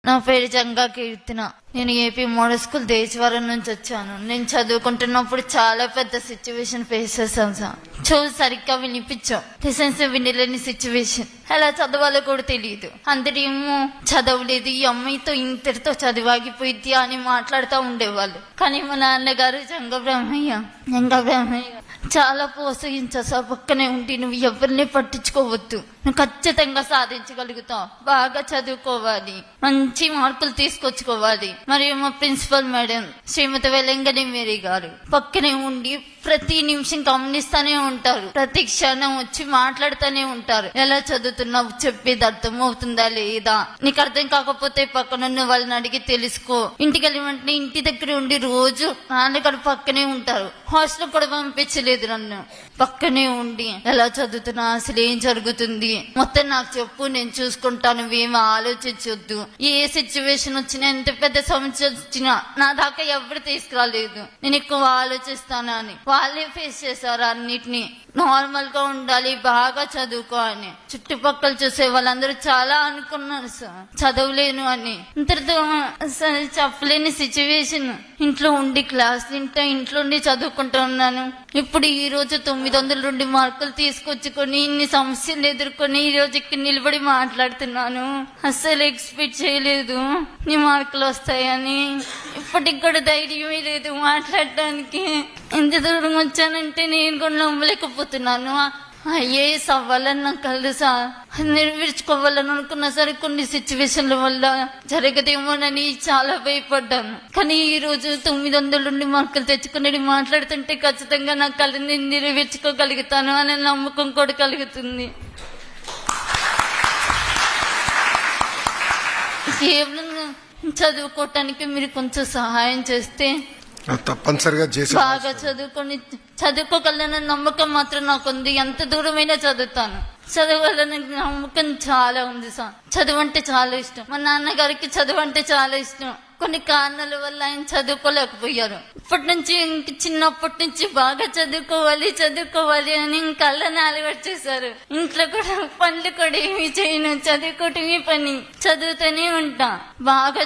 నా పేరు జంగా కీర్తన. నేను ఏపీ మోడల్ స్కూల్ దేశవరం నుంచి వచ్చాను. నేను చదువుకుంటున్నప్పుడు చాలా పెద్ద సిచ్యువేషన్ ఫేస్ చేశాం సార్. చెవులు సరిగ్గా వినిపించాం, లెసన్స్ వినలేని సిచ్యువేషన్. ఎలా చదవాలో కూడా తెలియదు. అందరేమో చదవలేదు, ఈ అమ్మాయితో ఇంతటితో చదివాగిపోయిద్ది అని మాట్లాడుతూ ఉండేవాళ్ళు. కానీ మా నాన్నగారు జంగా బ్రహ్మయ్య చాలా ప్రోత్సహించారు సార్. పక్కనే ఉండి నువ్వు ఎవరిని పట్టించుకోవద్దు, నువ్వు ఖచ్చితంగా సాధించగలుగుతావు, బాగా చదువుకోవాలి, మంచి మార్కులు తీసుకొచ్చుకోవాలి. మరియు మా ప్రిన్సిపల్ మేడం శ్రీమతి వెలంగని మేరీ గారు పక్కనే ఉండి ప్రతి నిమిషం గమనిస్తానే ఉంటారు. ప్రతి క్షణం వచ్చి మాట్లాడుతూనే ఉంటారు. ఎలా చదువుతున్నావు, చెప్పేది అర్థం అవుతుందా లేదా, నీకు అర్థం కాకపోతే పక్కనున్న వాళ్ళని అడిగి తెలుసుకో. ఇంటికి వెళ్ళి వెంటనే ఇంటి దగ్గర ఉండి రోజు నాన్నగారు పక్కనే ఉంటారు. హాస్టల్ కూడా పంపించలేదు నన్ను. పక్కనే ఉండి ఎలా చదువుతున్నా, అసలు ఏం జరుగుతుంది మొత్తం నాకు చెప్పు, నేను చూసుకుంటాను, నువ్వేమీ ఆలోచించొద్దు. ఏ సిచ్యువేషన్ వచ్చినా, ఎంత పెద్ద సమస్య వచ్చినా నా దాకా ఎవరు తీసుకురాలేదు. నేను ఎక్కువ ఆలోచిస్తాను అని వాళ్ళే ఫేస్ చేశారు అన్నిటినీ. నార్మల్ గా ఉండాలి, బాగా చదువుకో అని. చుట్టుపక్కల చూసే వాళ్ళందరూ చాలా అనుకున్నారు సార్ చదవలేను అని. ఇంతటితో చెప్పలేని సిచ్యువేషన్. ఇంట్లో ఉండి క్లాస్ ఇంట్లో ఉండి చదువుకుంటూ ఉన్నాను. ఇప్పుడు ఈ రోజు 902 మార్కులు తీసుకొచ్చుకొని ఇన్ని సమస్యలు ఎదుర్కొని ఈ రోజు ఇక్కడ నిలబడి మాట్లాడుతున్నాను. అస్సలు ఎక్స్పెక్ట్ చేయలేదు నీ మార్కులు వస్తాయని. ఇప్పటికి కూడా ధైర్యమే లేదు మాట్లాడటానికి. ఎంత దూరం వచ్చానంటే నేను కూడా నమ్మలేకపోతున్నాను. ఐఏఎస్ అవ్వాలని నాకు తెలుసా, నెరవేర్చుకోవాలని అనుకున్నా సరే కొన్ని సిచ్యువేషన్ల వల్ల జరగదేమోనని చాలా భయపడ్డాను. కానీ ఈ రోజు 902 మార్కులు తెచ్చుకుని మాట్లాడుతుంటే ఖచ్చితంగా నా కళని నెరవేర్చుకోగలుగుతాను అనే నమ్మకం కూడా కలుగుతుంది. కేవలం చదువుకోవటానికి మీరు కొంచెం సహాయం చేస్తే తప్పనిసరిగా బాగా చదువుకోగలన నమ్మకం మాత్రం నాకుంది. ఎంత దూరమైనా చదువుతాను. చదవాలని నమ్మకం చాలా ఉంది సార్. చదువు అంటే చాలా ఇష్టం. మా నాన్నగారికి చదువు అంటే చాలా ఇష్టం. కొన్ని కారణాల వల్ల ఆయన చదువుకోలేకపోయారు. ఇప్పటి నుంచి చిన్నప్పటి నుంచి బాగా చదువుకోవాలి అని కళ్ళని అలవాటు చేశారు. ఇంట్లో కూడా పనులు కూడా ఏమి చేయను, చదువుకోవటమే పని, చదువుతూనే ఉంటా. బాగా